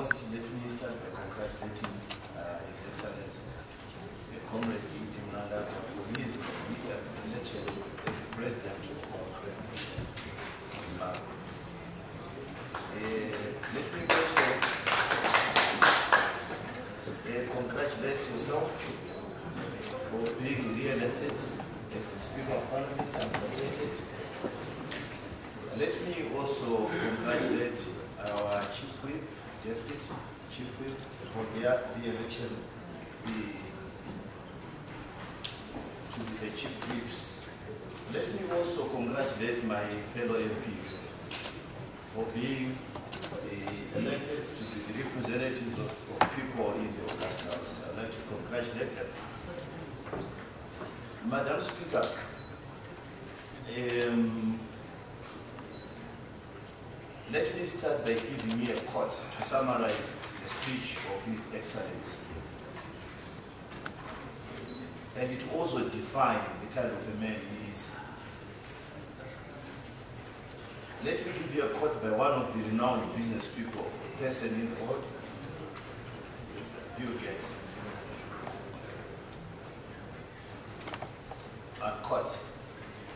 quantity, let me start by congratulating His Excellency, Comrade Jim Nanga, for his election as the President of our country, Zimbabwe. Let me also congratulate yourself for being re-elected as the Speaker of Parliament and contested. Let me also congratulate our Chief Whip, Deputy Chief Whip, for their re-election to be the Chief Whips. Let me also congratulate my fellow MPs for being elected to be the representatives of people in the August House. I'd like to congratulate them. Madam Speaker, let me start by giving you a quote to summarize the speech of His Excellency. And it also defines the kind of a man he is. Let me give you a quote by one of the renowned business people, person in the world, Bill Gates. A quote,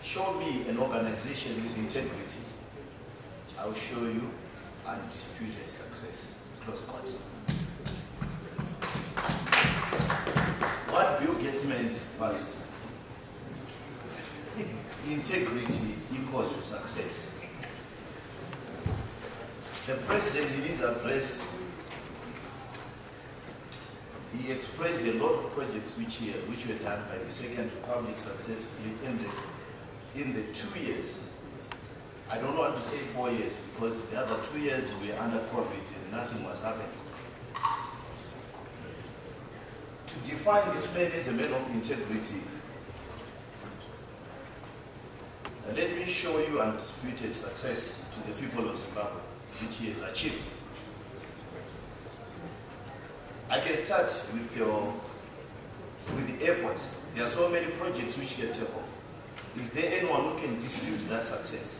"Show me an organization with integrity, I will show you undisputed success." Close quote. What Bill Gates meant was integrity equals to success. The President, in his address, he expressed a lot of projects which were done by the Second Republic successfully in the 2 years. I don't want to say 4 years, because the other 2 years were under COVID and nothing was happening. To define this man as a man of integrity, let me show you undisputed success to the people of Zimbabwe, which he has achieved. I can start with the airport. There are so many projects which can take off. Is there anyone who can dispute that success?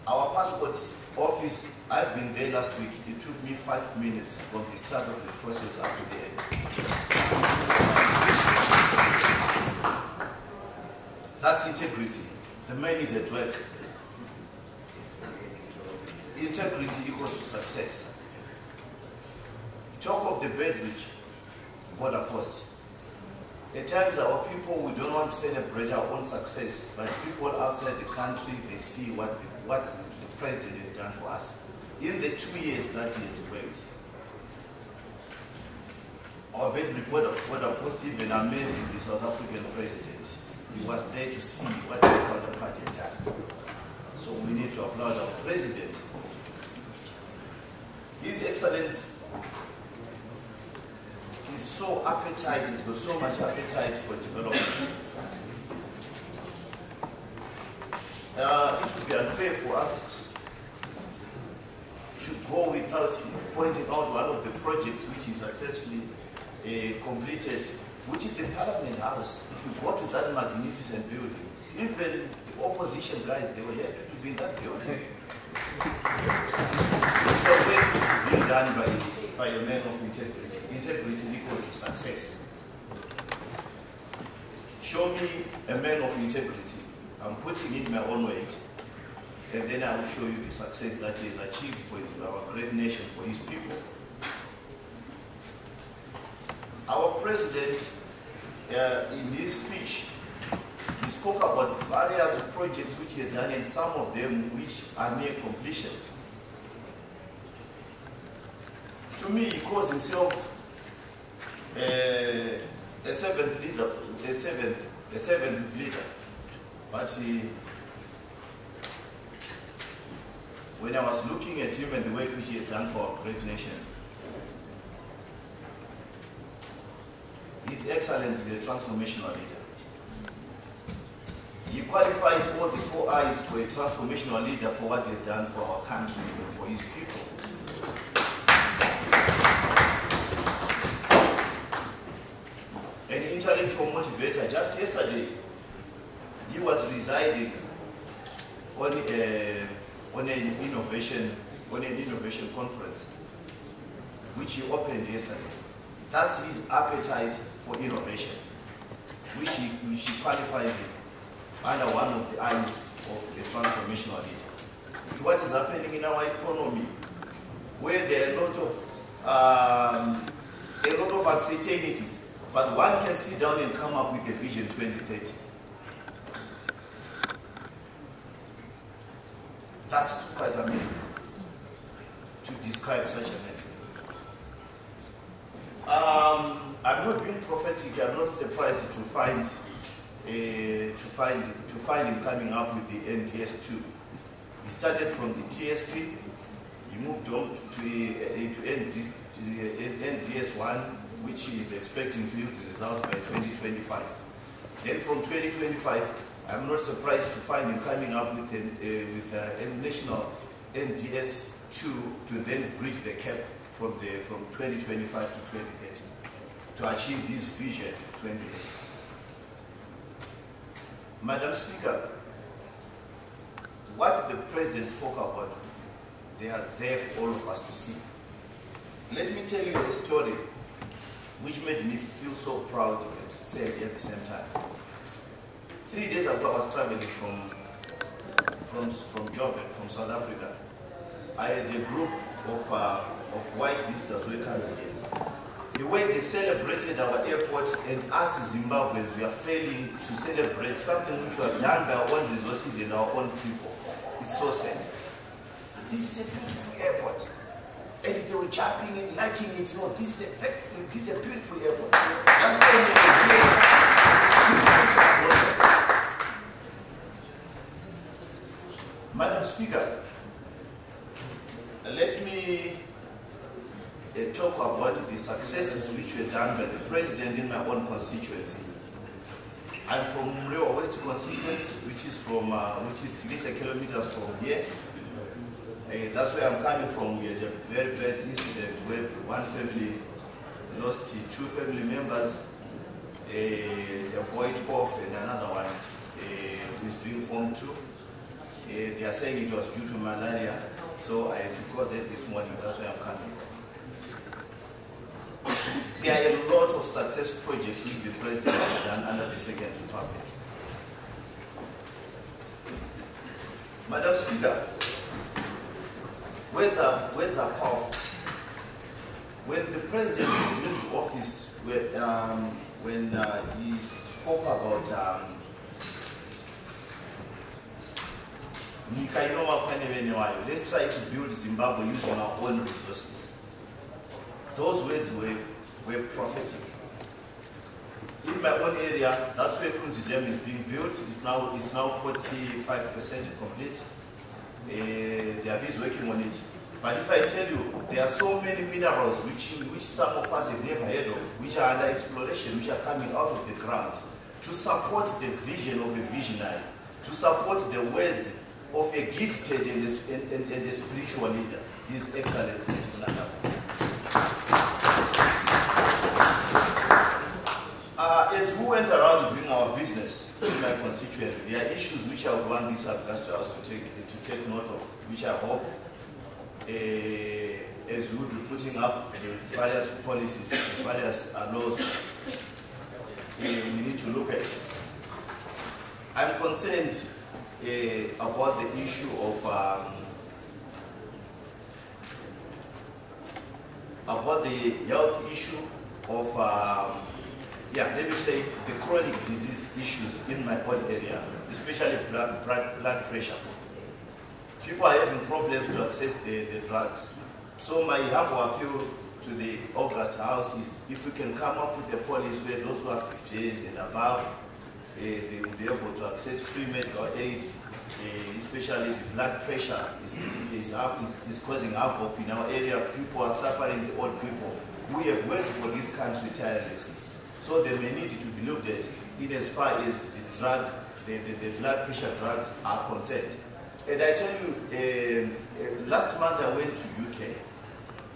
Our passport office, I've been there last week. It took me 5 minutes from the start of the process up to the end. That's integrity. The man is at work. Integrity equals to success. Talk of the Bedridge border post. At times our people, we don't want to celebrate our own success, but people outside the country, they see what the President has done for us. In the 2 years that he has worked, our Bedridge border post even amazed the South African President. He was there to see what his counterpart had done. So we need to applaud our President. His Excellency is so appetite, there's so much appetite for development. It would be unfair for us to go without pointing out one of the projects which he successfully completed, which is the Parliament House. If you go to that magnificent building, even the opposition guys, they were happy to be in that building. So when it's being done by a man of integrity, integrity equals to success. Show me a man of integrity. I'm putting in my own weight, and then I will show you the success that he has achieved for our great nation, for his people. Our President, in his speech, he spoke about various projects which he has done, and some of them which are near completion. To me, he calls himself a seventh leader, a seventh leader. But when I was looking at him and the work which he has done for our great nation, His Excellency is a transformational leader. He qualifies all the 4 I's for a transformational leader for what he has done for our country and for his people. An intellectual motivator. Just yesterday, he was residing on an innovation on an innovation conference, which he opened yesterday. That's his appetite for innovation, which he qualifies in under one of the eyes of a transformational leader. It's what is happening in our economy, where there are a lot of uncertainties, but one can sit down and come up with a vision 2030. That's quite amazing to describe such a thing. I'm not being prophetic. I'm not surprised to find him coming up with the NTS2. He started from the TSP. He moved on to NTS1, which he is expecting to yield the results by 2025. Then from 2025, I'm not surprised to find him coming up with a national NTS2 to then bridge the gap from 2025 to 2030 to achieve his vision 2030. Madam Speaker, what the President spoke about, they are there for all of us to see. Let me tell you a story which made me feel so proud and sad at the same time. 3 days ago, I was traveling from Joburg, from South Africa. I had a group of white visitors who were coming here. The way they celebrated our airport, and us Zimbabweans, we are failing to celebrate something which was done by our own resources and our own people. It's so sad. This is a beautiful airport. And they were jumping and liking it. No, this is a beautiful airport. That's why this place was wonderful. Madam Speaker, let me talk about the successes which were done by the President in my own constituency. I'm from Murewa West constituency, which is 60 kilometers from here. That's where I'm coming from. We had a very bad incident where one family lost 2 family members, a boy off and another one who is doing Form 2. They are saying it was due to malaria, so I had to call them this morning. That's where I'm coming from. There are a lot of success projects which the President has done under the Second Republic. Madam Speaker, words are powerful. When the President was in the office, when he spoke about let's try to build Zimbabwe using our own resources. Those words were prophetic. In my own area, that's where Kunji Dam is being built. It's now 45% complete. They are busy working on it. But if I tell you, there are so many minerals which some of us have never heard of, which are under exploration, which are coming out of the ground, to support the vision of a visionary, to support the words of a gifted and a spiritual leader, His Excellency. As we went around doing our business in my constituency, there are issues which I would want this Augusta House to take note of, which I hope, as we will be putting up the various policies, the various laws, we need to look at. I'm concerned about the issue of about the health issue of let me say the chronic disease issues in my own area, especially blood pressure. People are having problems to access the drugs. So my humble appeal to the August House is if we can come up with a policy where those who are 50 years and above, they will be able to access free medical aid, especially the blood pressure is causing havoc in our area. People are suffering, the old people. We have worked for this country tirelessly. So they may need to be looked at in as far as the blood pressure drugs are concerned. And I tell you, last month I went to UK.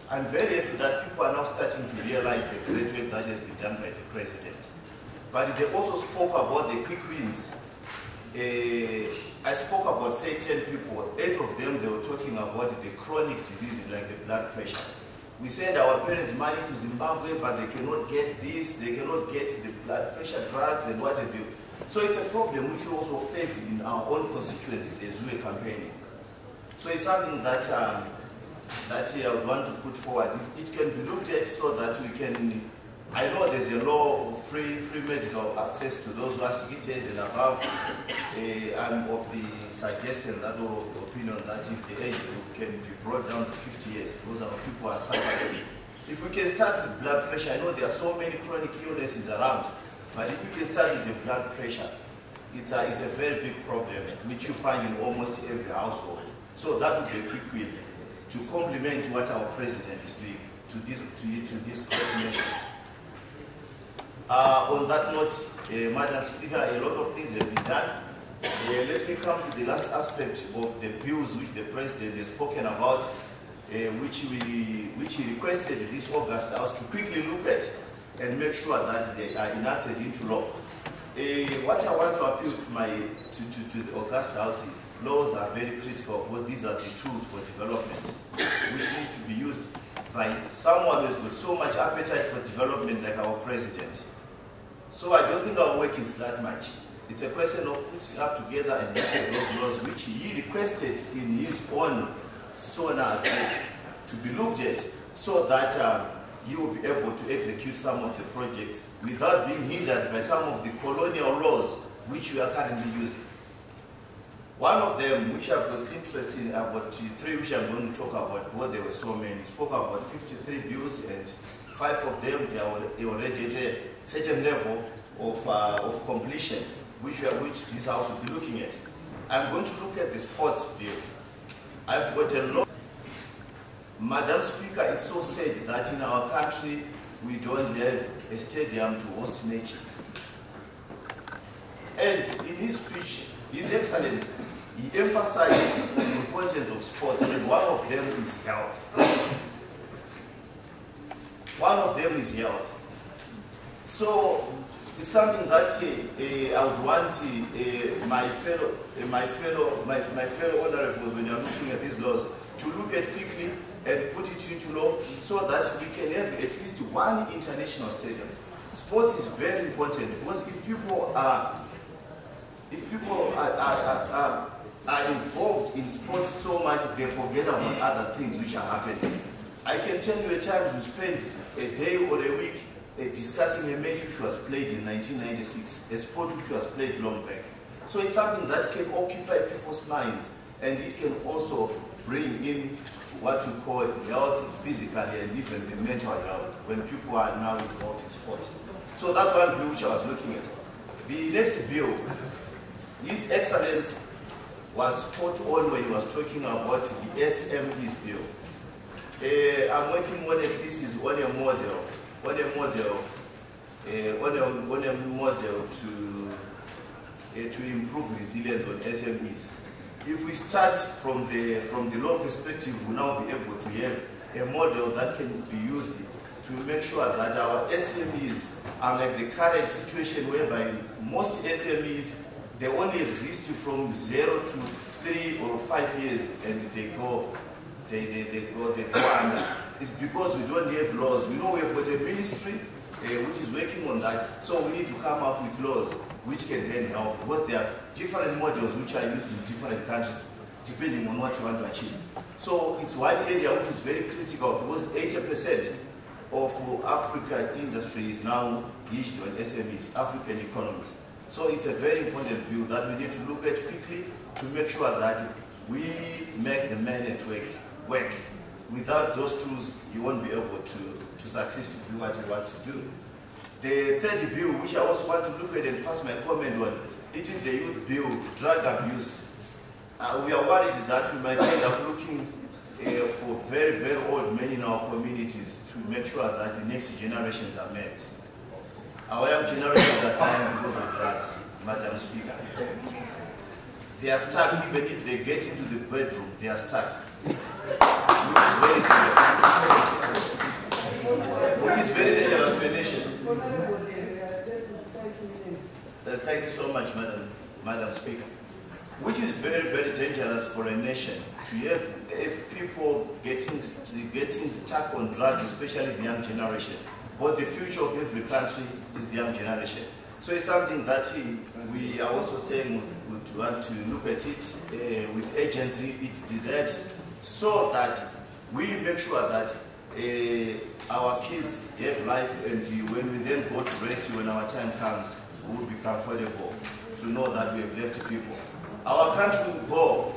I'm very happy that people are now starting to realize the great work that has been done by the President. But they also spoke about the quick wins I spoke about, say, 10 people. 8 of them, they were talking about the chronic diseases like the blood pressure. We send our parents money to Zimbabwe, but they cannot get this, they cannot get the blood pressure drugs and what have you. So it's a problem which we also faced in our own constituencies as we were campaigning. So it's something that I would want to put forward. If it can be looked at so that we can, I know there's a law of free medical access to those who are 60 years and above. I'm of the suggestion, that or opinion, that if the age group can be brought down to 50 years, because our people are suffering. If we can start with blood pressure, I know there are so many chronic illnesses around, but if we can start with the blood pressure, it's a very big problem, which you find in almost every household. So that would be a quick win to complement what our president is doing to this coordination. On that note, Madam Speaker, a lot of things have been done. Let me come to the last aspect of the bills which the president has spoken about, which he requested this August House to quickly look at and make sure that they are enacted into law. What I want to appeal to the August House is laws are very critical, because these are the tools for development, which needs to be used by someone who has got so much appetite for development like our president. So I don't think our work is that much. It's a question of putting up together and making those laws which he requested in his own SONA address to be looked at, so that he will be able to execute some of the projects without being hindered by some of the colonial laws which we are currently using. One of them, which I've got interest in, I've got 3 which I'm going to talk about, because there were so many. He spoke about 53 bills, and 5 of them, they already at a certain level of completion, which this House will be looking at. I'm going to look at the sports bill. I've got a lot. Madam Speaker, it's so sad that in our country we don't have a stadium to host matches. And in his speech, His Excellency, he emphasized the importance of sports, and one of them is health. One of them is health. So it's something that I would want my fellow honorables, when you're looking at these laws, to look at quickly and put it into law, so that we can have at least one international stadium. Sports is very important, because if people are involved in sports so much, they forget about other things which are happening. I can tell you at times we spend a day or a week discussing a match which was played in 1996, a sport which was played long back. So it's something that can occupy people's minds, and it can also bring in what we call health physically, and even the mental health when people are now involved in sport. So that's one bill which I was looking at. The next bill, His Excellency was spot on when he was talking about the SMEs bill. I'm working on a thesis on a model to improve resilience on SMEs. If we start from the law perspective, we'll now be able to have a model that can be used to make sure that our SMEs are like the current situation, whereby most SMEs, they only exist from 0 to 3 or 5 years, and they go under. It's because we don't have laws. We know we have got a ministry which is working on that, so we need to come up with laws which can then help, because there are different models which are used in different countries depending on what you want to achieve. So it's one area which is very critical, because 80% of African industry is now hinged on SMEs, African economies. So it's a very important bill that we need to look at quickly to make sure that we make the man network work. Without those tools, you won't be able to succeed to do what you want to do. The third bill, which I also want to look at and pass my comment on, it is the youth bill, drug abuse. We are worried that we might end up looking for very, very old men in our communities to make sure that the next generations are met. Our young generations are dying because of drugs, Madam Speaker. They are stuck. Even if they get into the bedroom, they are stuck. Which is very dangerous. Which is very dangerous to a nation. Thank you so much, Madam Madam Speaker, which is very, very dangerous for a nation to have people getting stuck on drugs, especially the young generation. But the future of every country is the young generation. So it's something that we are also saying we want to look at it with agency it deserves, so that we make sure that our kids have life, and when we then go to rescue, when our time comes, we will be comfortable to know that we have left people. Our country will go